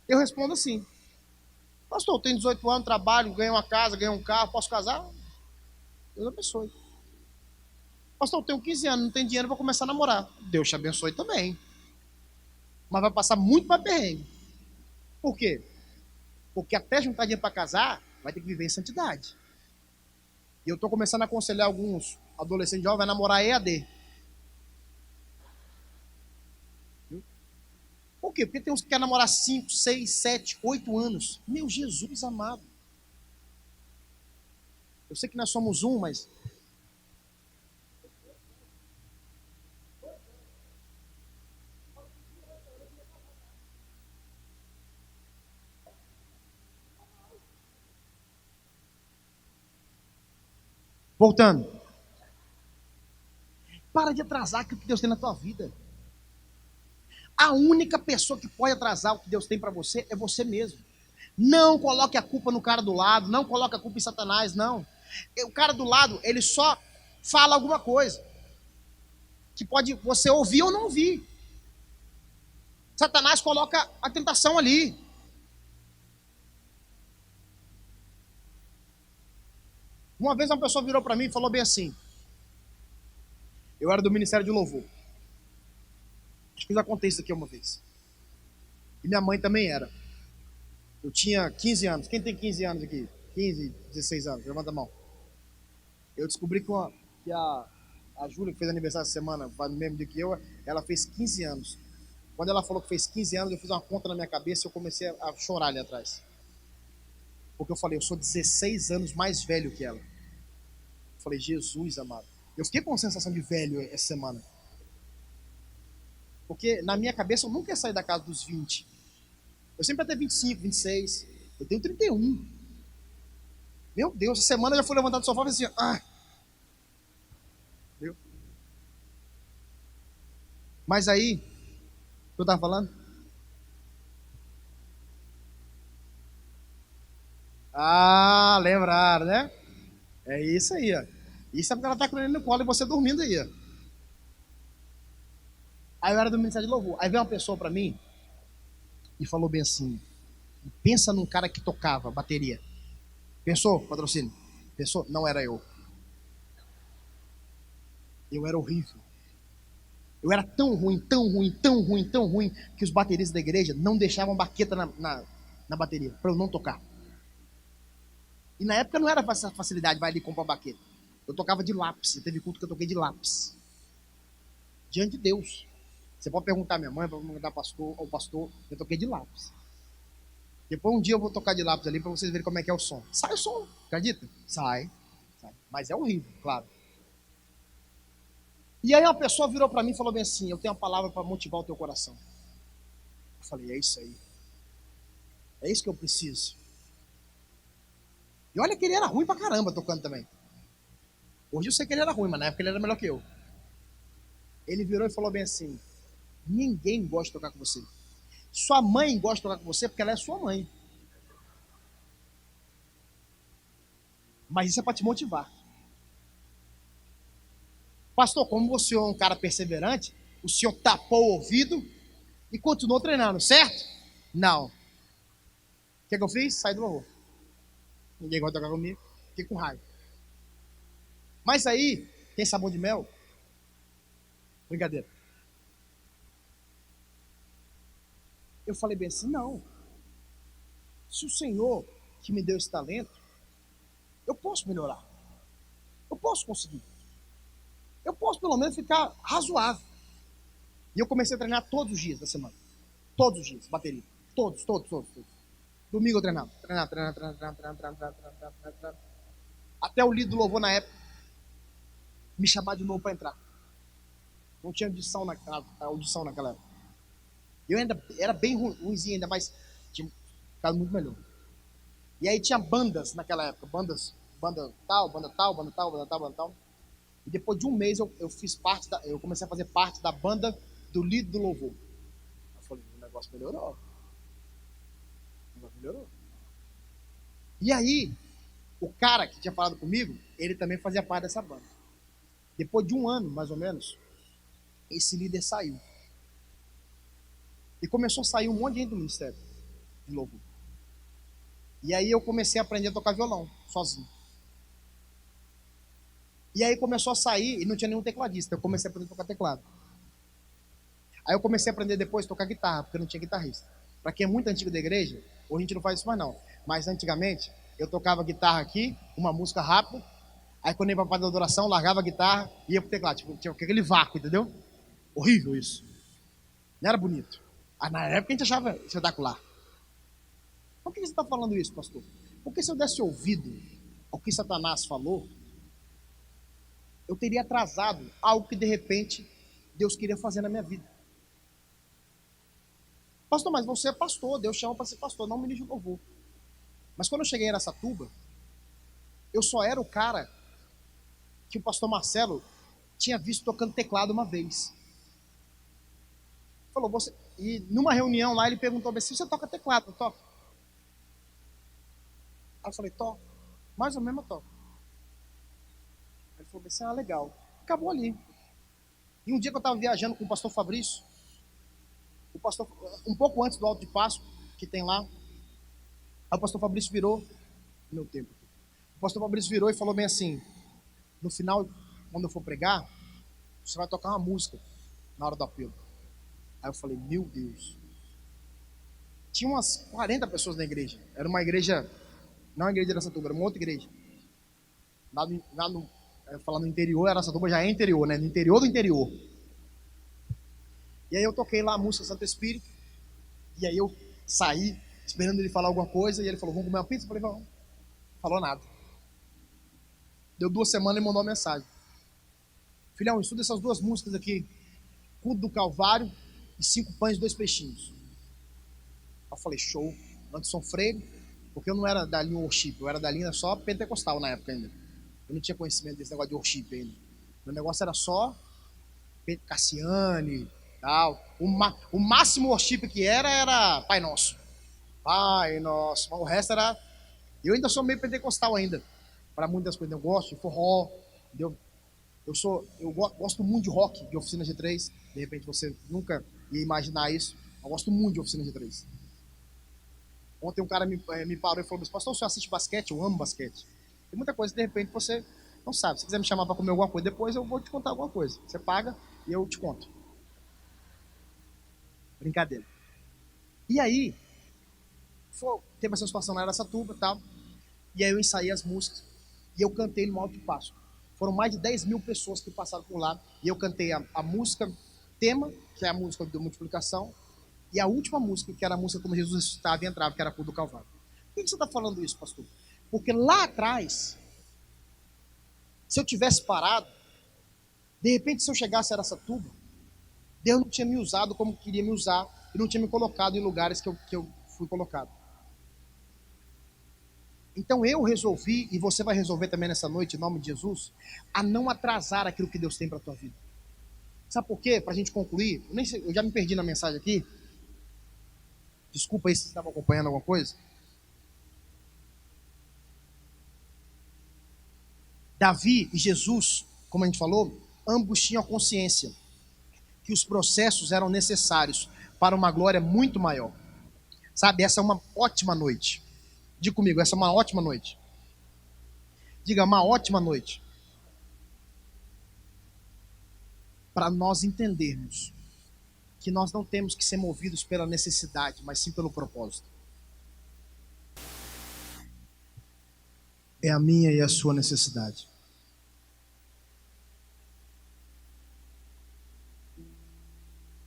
Eu respondo assim, pastor, eu tenho 18 anos, trabalho, ganho uma casa, ganho um carro, posso casar? Deus abençoe. Pastor, eu tenho 15 anos, não tenho dinheiro para começar a namorar. Deus te abençoe também. Mas vai passar muito mais perrengue. Por quê? Porque até juntar dinheiro para casar, vai ter que viver em santidade. E eu estou começando a aconselhar alguns adolescentes jovens a namorar EAD. Por quê? Porque tem uns que querem namorar 5, 6, 7, 8 anos. Meu Jesus amado. Eu sei que nós somos um, mas... Voltando. Para de atrasar aquilo que Deus tem na tua vida. A única pessoa que pode atrasar o que Deus tem para você é você mesmo. Não coloque a culpa no cara do lado, não coloque a culpa em Satanás, não. O cara do lado, ele só fala alguma coisa que pode você ouvir ou não ouvir. Satanás coloca a tentação ali. Uma vez uma pessoa virou para mim e falou bem assim. Eu era do Ministério de Louvor. Acho que eu já contei isso aqui uma vez. E minha mãe também era. Eu tinha 15 anos. Quem tem 15 anos aqui? 15, 16 anos. Levanta a mão. Eu descobri que a Júlia, que fez aniversário essa semana, no mesmo dia que eu, ela fez 15 anos. Quando ela falou que fez 15 anos, eu fiz uma conta na minha cabeça e eu comecei a chorar ali atrás. Porque eu falei, eu sou 16 anos mais velho que ela. Eu falei, Jesus amado. Eu fiquei com a sensação de velho essa semana. Porque na minha cabeça eu nunca ia sair da casa dos 20. Eu sempre ia ter 25, 26. Eu tenho 31. Meu Deus, essa semana eu já fui levantar do sofá e falei assim, Viu? Mas aí, o que eu tava falando? Ah, lembraram, né? É isso aí, ó. Isso é porque ela tá com ele no colo e você dormindo aí, ó. Aí eu era do Ministério de Louvor. Aí veio uma pessoa pra mim e falou bem assim, pensa num cara que tocava bateria. Pensou, patrocínio? Pensou? Não era eu. Eu era horrível. Eu era tão ruim, tão ruim, tão ruim, tão ruim, que os bateristas da igreja não deixavam baqueta na bateria, para eu não tocar. E na época não era facilidade, vai ali comprar baqueta. Eu tocava de lápis, teve culto que eu toquei de lápis. Diante de Deus. Você pode perguntar à minha mãe, pode perguntar ao pastor, eu toquei de lápis. Depois um dia eu vou tocar de lápis ali para vocês verem como é que é o som. Sai o som, acredita? Sai. Mas é horrível, claro. E aí uma pessoa virou para mim e falou bem assim, eu tenho uma palavra para motivar o teu coração. Eu falei, é isso aí. É isso que eu preciso. E olha que ele era ruim pra caramba tocando também. Hoje eu sei que ele era ruim, mas na época ele era melhor que eu. Ele virou e falou bem assim, ninguém gosta de tocar com você. Sua mãe gosta de tocar com você porque ela é sua mãe. Mas isso é para te motivar. Pastor, como você é um cara perseverante, o senhor tapou o ouvido e continuou treinando, certo? Não. O que, eu fiz? Saí do louvor. Ninguém gosta de tocar comigo. Fiquei com raiva. Mas aí, tem sabor de mel? Brincadeira. eu falei bem assim, não. Se o Senhor que me deu esse talento, eu posso melhorar. Eu posso conseguir. Eu posso pelo menos ficar razoável. E eu comecei a treinar todos os dias da semana. Todos os dias, bateria. Todos. Domingo eu treinava. Treinava. Até o líder do louvor na época me chamar de novo para entrar. Não tinha audição naquela época. Eu ainda era bem ruimzinho ainda, mas tinha ficado muito melhor. E aí tinha bandas naquela época, banda tal. E depois de um mês eu fiz parte eu comecei a fazer parte da banda do líder do louvor. Eu falei, o negócio melhorou. E aí, o cara que tinha falado comigo, ele também fazia parte dessa banda. Depois de um ano, mais ou menos, esse líder saiu. E começou a sair um monte de gente do ministério de louvor. E aí eu comecei a aprender a tocar violão, sozinho. E aí começou a sair, e não tinha nenhum tecladista, eu comecei a aprender a tocar teclado. Aí eu comecei a aprender depois a tocar guitarra, porque não tinha guitarrista. Para quem é muito antigo da igreja, hoje a gente não faz isso mais não. Mas antigamente, eu tocava guitarra aqui, uma música rápida, aí quando ia para a parte da adoração, largava a guitarra e ia pro teclado. Tipo, tinha aquele vácuo, entendeu? Horrível isso. Não era bonito. Na época a gente achava espetacular. Por que você está falando isso, pastor? Porque se eu desse ouvido ao que Satanás falou, eu teria atrasado algo que de repente Deus queria fazer na minha vida. Pastor, mas você é pastor, Deus chama para ser pastor, não ministro de louvor. Mas quando eu cheguei em Araçatuba, eu só era o cara que o pastor Marcelo tinha visto tocando teclado uma vez. Falou, você... E numa reunião lá, ele perguntou se você toca teclado, não toca? Aí eu falei, toco. Mais ou menos eu toco. Ele falou assim, legal. Acabou ali. E um dia que eu estava viajando com o pastor Fabrício, o pastor, um pouco antes do Alto de Páscoa, que tem lá, aí o pastor Fabrício virou, meu tempo, o pastor Fabrício virou e falou bem assim, no final, quando eu for pregar, você vai tocar uma música na hora do apelo. Aí eu falei, meu Deus. Tinha umas 40 pessoas na igreja. Era uma igreja, não a igreja de Araçatuba, era uma outra igreja. Falar no interior, Araçatuba já é interior, né? No interior do interior. E aí eu toquei lá a música Santo Espírito. E aí eu saí, esperando ele falar alguma coisa. E ele falou, vamos comer uma pizza? Eu falei, vamos. Não falou nada. Deu 2 semanas e mandou uma mensagem. Filhão, estuda essas 2 músicas aqui. Culto do Calvário e 5 pães e 2 peixinhos. Eu falei, show. Anderson Freire, porque eu não era da linha worship, eu era da linha só pentecostal na época ainda. Eu não tinha conhecimento desse negócio de worship ainda. Meu negócio era só Cassiane, tal. O máximo worship que era Pai Nosso. Pai Nosso. Mas o resto era... Eu ainda sou meio pentecostal ainda. Para muitas coisas. Eu gosto de forró, entendeu? Eu gosto muito de rock, de Oficina G3. De repente você nunca ia imaginar isso. Eu gosto muito de Oficina G3. Ontem um cara me parou e falou, pastor, você assiste basquete? Eu amo basquete. Tem muita coisa que de repente você não sabe. Se quiser me chamar para comer alguma coisa depois, eu vou te contar alguma coisa. Você paga e eu te conto. Brincadeira. E aí, teve essa situação na Araçatuba e tal. E aí eu ensaiei as músicas. E eu cantei no Alto de Páscoa. Foram mais de 10 mil pessoas que passaram por lá. E eu cantei a música tema, que é a música de multiplicação. E a última música, que era a música como Jesus estava e entrava, que era a Culto do Calvário. Por que você está falando isso, pastor? Porque lá atrás, se eu tivesse parado, de repente, se eu chegasse a Araçatuba, Deus não tinha me usado como queria me usar e não tinha me colocado em lugares que eu fui colocado. Então eu resolvi, e você vai resolver também nessa noite, em nome de Jesus, a não atrasar aquilo que Deus tem para a tua vida. Sabe por quê? Para a gente concluir, eu já me perdi na mensagem aqui. Desculpa aí se você estava acompanhando alguma coisa. Davi e Jesus, como a gente falou, ambos tinham consciência que os processos eram necessários para uma glória muito maior. Sabe, essa é uma ótima noite. Diga comigo, essa é uma ótima noite. Diga, uma ótima noite. Para nós entendermos que nós não temos que ser movidos pela necessidade, mas sim pelo propósito. É a minha e a sua necessidade.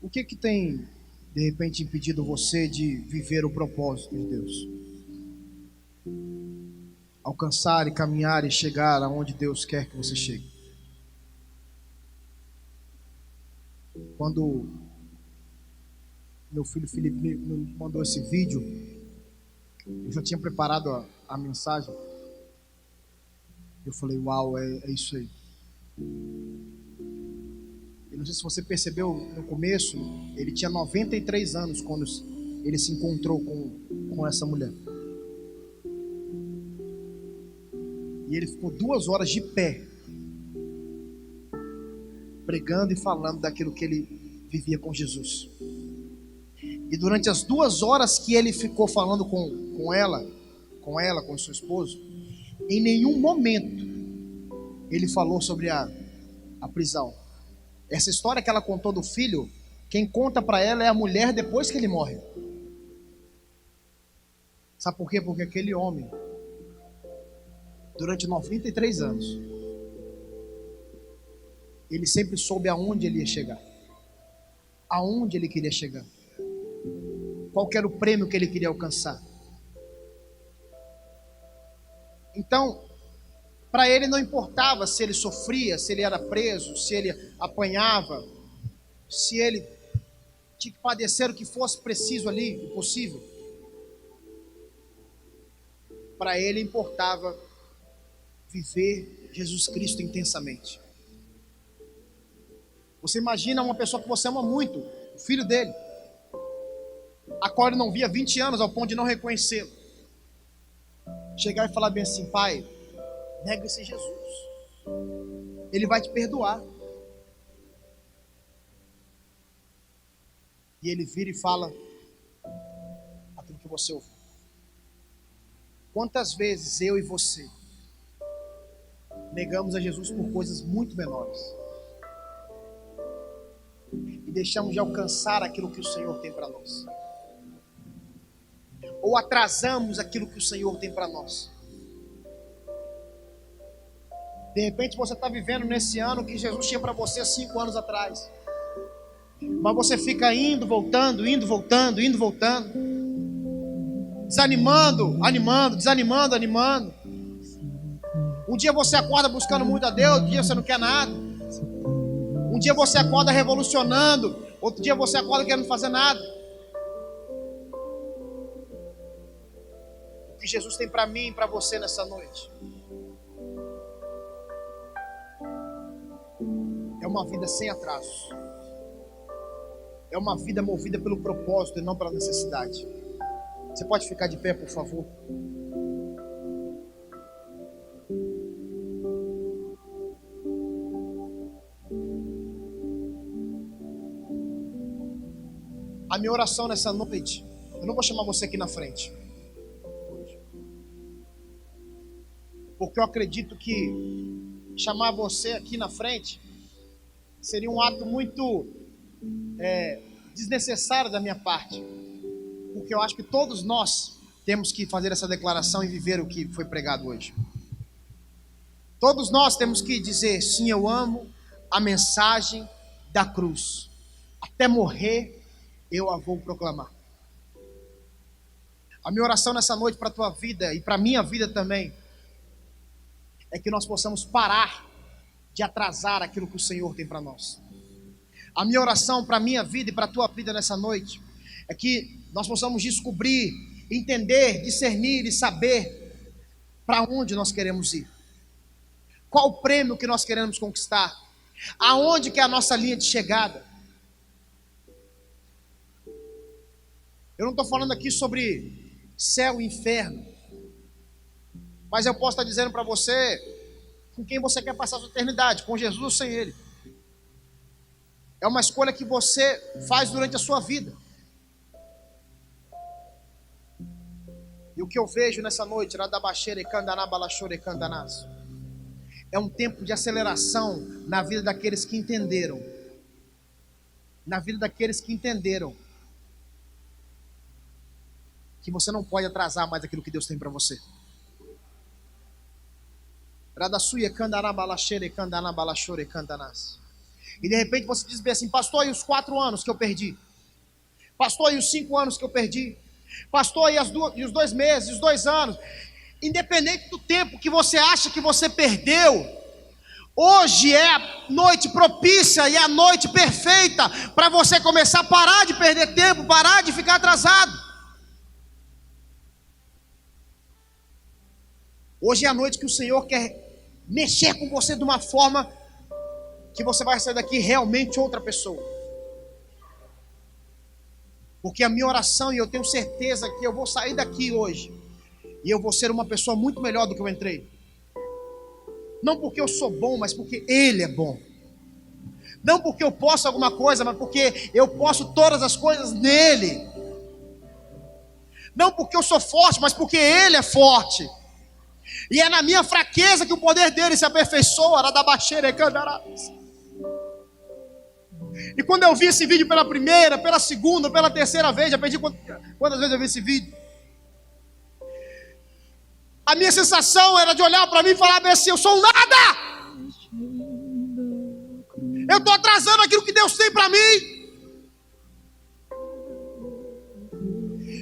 O que tem, de repente, impedido você de viver o propósito de Deus? Alcançar e caminhar e chegar aonde Deus quer que você chegue. Quando meu filho Felipe me mandou esse vídeo, eu já tinha preparado a mensagem. Eu falei, uau, é isso aí. Eu não sei se você percebeu no começo, ele tinha 93 anos quando ele se encontrou com essa mulher. E ele ficou 2 horas de pé, pregando e falando daquilo que ele vivia com Jesus. E durante as 2 horas que ele ficou falando com ela, com seu esposo, em nenhum momento ele falou sobre a prisão. Essa história que ela contou do filho, quem conta para ela é a mulher depois que ele morre. Sabe por quê? Porque aquele homem, durante 93 anos, ele sempre soube aonde ele ia chegar, aonde ele queria chegar, qual era o prêmio que ele queria alcançar. Então, para ele não importava se ele sofria, se ele era preso, se ele apanhava, se ele tinha que padecer o que fosse preciso ali, o possível. Para ele importava viver Jesus Cristo intensamente. Você imagina uma pessoa que você ama muito, o filho dele, a qual ele não via há 20 anos, ao ponto de não reconhecê-lo. Chegar e falar bem assim, pai, nega esse Jesus, ele vai te perdoar. E ele vira e fala aquilo que você ouviu. Quantas vezes eu e você negamos a Jesus por coisas muito menores e deixamos de alcançar aquilo que o Senhor tem para nós, ou atrasamos aquilo que o Senhor tem para nós. De repente você está vivendo nesse ano que Jesus tinha para você há 5 anos atrás, mas você fica indo, voltando, desanimando, animando. Um dia você acorda buscando muito a Deus, outro dia você não quer nada. Um dia você acorda revolucionando, outro dia você acorda querendo fazer nada. O que Jesus tem para mim e para você nessa noite é uma vida sem atrasos. É uma vida movida pelo propósito e não pela necessidade. Você pode ficar de pé, por favor? A minha oração nessa noite, eu não vou chamar você aqui na frente, porque eu acredito que chamar você aqui na frente seria um ato muito desnecessário da minha parte, porque eu acho que todos nós temos que fazer essa declaração e viver o que foi pregado hoje. Todos nós temos que dizer, sim, eu amo a mensagem da cruz, até morrer eu a vou proclamar. A minha oração nessa noite para a tua vida e para a minha vida também é que nós possamos parar de atrasar aquilo que o Senhor tem para nós. A minha oração para a minha vida e para a tua vida nessa noite é que nós possamos descobrir, entender, discernir e saber para onde nós queremos ir. Qual o prêmio que nós queremos conquistar? Aonde que é a nossa linha de chegada? Eu não estou falando aqui sobre céu e inferno, mas eu posso estar dizendo para você com quem você quer passar a sua eternidade, com Jesus ou sem Ele. É uma escolha que você faz durante a sua vida. E o que eu vejo nessa noite, é um tempo de aceleração na vida daqueles que entenderam na vida daqueles que entenderam que você não pode atrasar mais aquilo que Deus tem para você. E de repente você diz bem assim: pastor, e os 4 anos que eu perdi? Pastor, e os 5 anos que eu perdi? Pastor, e os 2 meses, os 2 anos? Independente do tempo que você acha que você perdeu, hoje é a noite propícia e a noite perfeita para você começar a parar de perder tempo, parar de ficar atrasado. Hoje é a noite que o Senhor quer mexer com você de uma forma que você vai sair daqui realmente outra pessoa. Porque a minha oração, e eu tenho certeza que eu vou sair daqui hoje e eu vou ser uma pessoa muito melhor do que eu entrei. Não porque eu sou bom, mas porque Ele é bom. Não porque eu posso alguma coisa, mas porque eu posso todas as coisas nele. Não porque eu sou forte, mas porque Ele é forte. E é na minha fraqueza que o poder dele se aperfeiçoa. E quando eu vi esse vídeo pela primeira, pela segunda, pela terceira vez, já perdi quantas vezes eu vi esse vídeo. A minha sensação era de olhar para mim e falar assim: eu sou um nada. Eu estou atrasando aquilo que Deus tem para mim.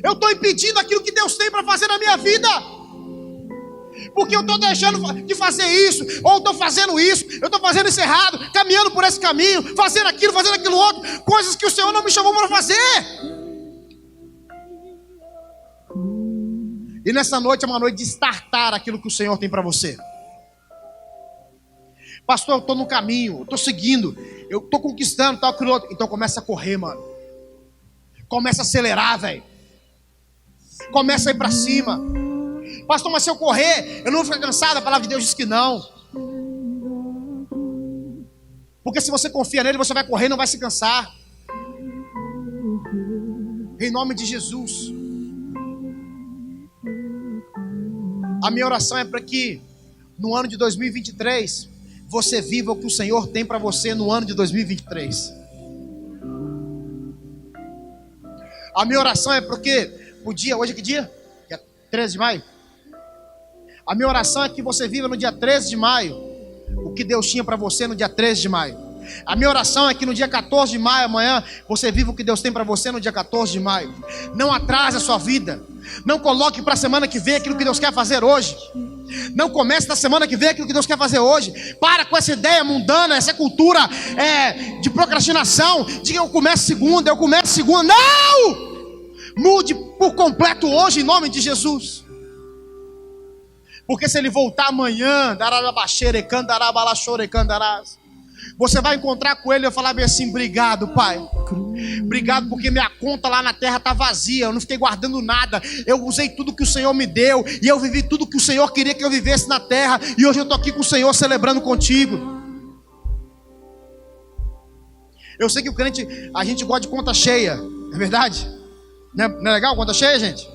Eu estou impedindo aquilo que Deus tem para fazer na minha vida. Porque eu estou deixando de fazer isso, ou estou fazendo isso, eu estou fazendo isso errado, caminhando por esse caminho, fazendo aquilo outro, coisas que o Senhor não me chamou para fazer. E nessa noite é uma noite de startar aquilo que o Senhor tem para você. Pastor, eu estou no caminho, eu estou seguindo, eu estou conquistando, tal, aquilo outro. Então começa a correr, mano. Começa a acelerar, velho. Começa a ir para cima. Pastor, mas se eu correr, eu não vou ficar cansado? A palavra de Deus diz que não. Porque se você confia nele, você vai correr e não vai se cansar. Em nome de Jesus. A minha oração é para que no ano de 2023 você viva o que o Senhor tem para você no ano de 2023. A minha oração é porque o dia, hoje é que dia? Dia 13 de maio. A minha oração é que você viva no dia 13 de maio o que Deus tinha para você no dia 13 de maio. A minha oração é que no dia 14 de maio, amanhã, você viva o que Deus tem para você no dia 14 de maio. Não atrase a sua vida. Não coloque para a semana que vem aquilo que Deus quer fazer hoje. Não comece na semana que vem aquilo que Deus quer fazer hoje. Para com essa ideia mundana, essa cultura de procrastinação. Diga: eu começo segunda, eu começo segunda. Não! Mude por completo hoje em nome de Jesus. Porque se ele voltar amanhã, você vai encontrar com ele e vai falar bem assim: obrigado, Pai. Obrigado porque minha conta lá na terra está vazia. Eu não fiquei guardando nada. Eu usei tudo que o Senhor me deu. E eu vivi tudo que o Senhor queria que eu vivesse na terra. E hoje eu estou aqui com o Senhor celebrando contigo. Eu sei que o crente, a gente gosta de conta cheia. É verdade? Não é legal conta cheia, gente?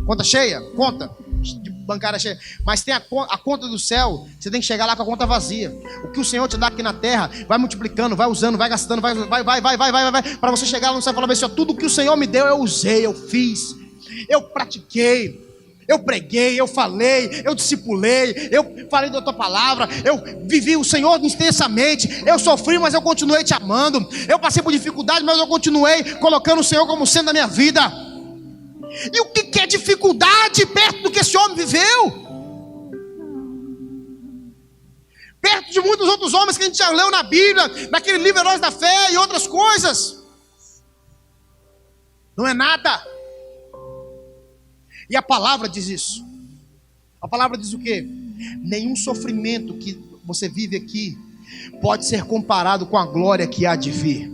Conta cheia? Conta de bancária cheia. Mas tem a conta do céu. Você tem que chegar lá com a conta vazia. O que o Senhor te dá aqui na terra, vai multiplicando, vai usando, vai gastando, vai, para você chegar lá no céu e falar assim: ó, tudo que o Senhor me deu eu usei, eu fiz, eu pratiquei, eu preguei, eu falei, eu discipulei, eu falei da tua palavra, eu vivi o Senhor intensamente, eu sofri, mas eu continuei te amando, eu passei por dificuldade, mas eu continuei colocando o Senhor como sendo a minha vida. E o que é dificuldade perto do que esse homem viveu? Perto de muitos outros homens que a gente já leu na Bíblia, naquele livro Heróis da Fé e outras coisas. Não é nada. E a palavra diz isso. A palavra diz o quê? Nenhum sofrimento que você vive aqui pode ser comparado com a glória que há de vir.